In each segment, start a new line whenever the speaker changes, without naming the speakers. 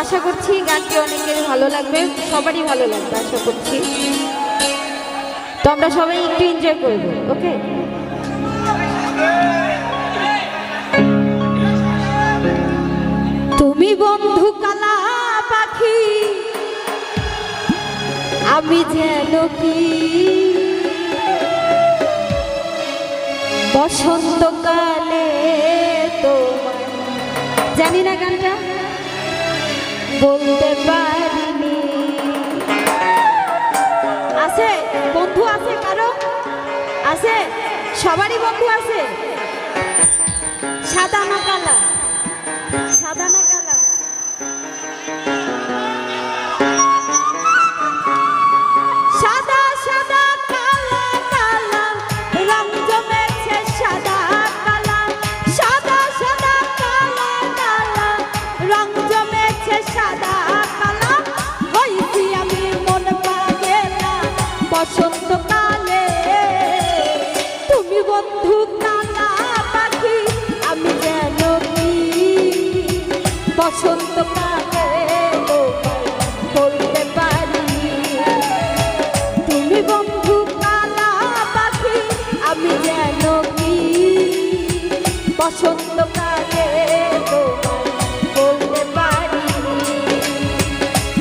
আশা করছি গানটি অনেকের ভালো লাগবে, সবারই ভালো লাগবে আশা করছি। তো আমরা সবাই একটু এনজয় করব, ওকে? তুমি বন্ধু কালা পাখি, আমি যেন কি বসন্তকালে তোমায়, জানি না গানটা বলতে পারিনি। আছে বন্ধু, আছে কারো? আছে? সবারই বন্ধু আছে? সাদা না কালা? সাদা না কালা? সাদা সাদা কালা কালা রং জমেছে, সাদা কালা সাদা সাদা কালা কালা রং জমেছে, সাদা কালা হইছি আমি মন পাগেলা বসন্তকালে। তুমি বন্ধু কালা পাখি, আমি যেন কি বসন্তকালে বলতে পারি। তুমি বন্ধু কালা পাখি, আমি যেন কি বসন্তকালে বলতে পারি।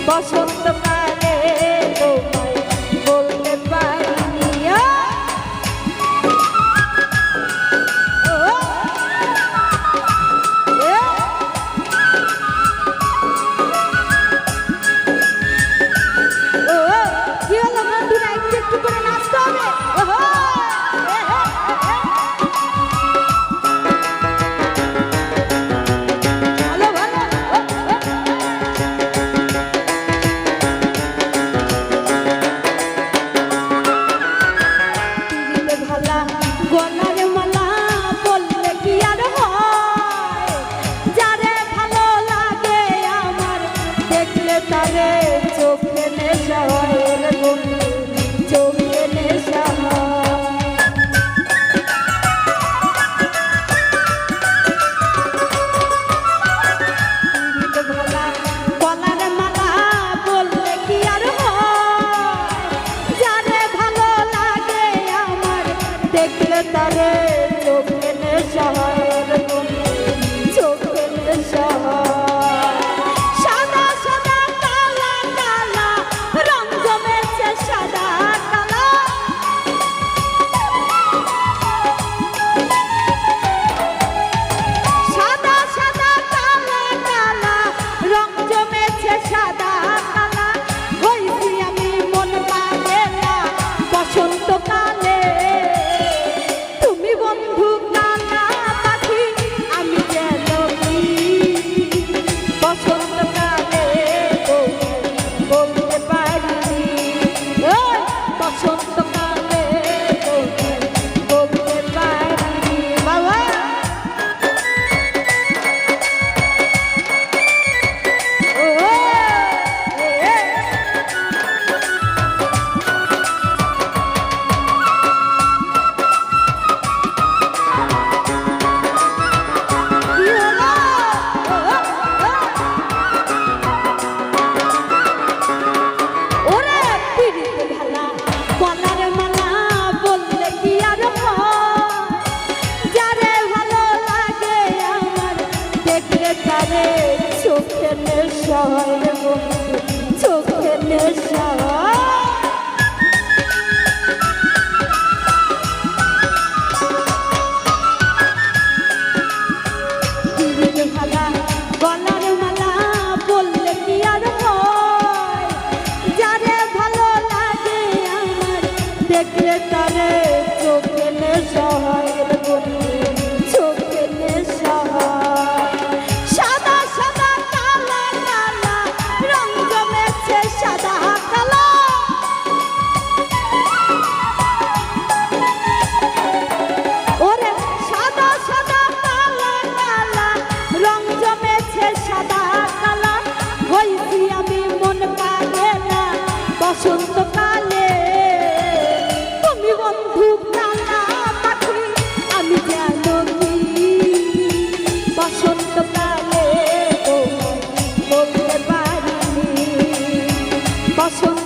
বসন্তকালে বলতে পারিনি। গলার মালা বললে কি আর হয়, যারে ভালো লাগে আমার দেখলে তারে চোখে নেশা হয়, চোখে নেশা গলার মালা বললে কি আর হয়, যারে ভালো লাগে আমার দেখলে তারে চোখে নেশা হয়, চোখে নেশা হয়। সাদা সাদা কালা কালা রং জমেছে, সাদা কালা সাদা সাদা কালা কালা রং জমেছে, সাদা কালা হইছি আমি মন পাগেলা বসন্তকালে। তুমি বন্ধু কালা পাখি, আমি যেন কি বসন্তকালে বলতে পারিনি। বসন্তকালে বলতে পারিনি বাবা। চোখে নেশা হয়, চোখে নেশা ভালা। গলার মালা বললে কি আর হয়, যারে ভালো লাগে আমার দেখলে তারে চোখে নেশা হয়, চোখে নেশা হয়। সাদা সাদা কালা কালা পছন্দ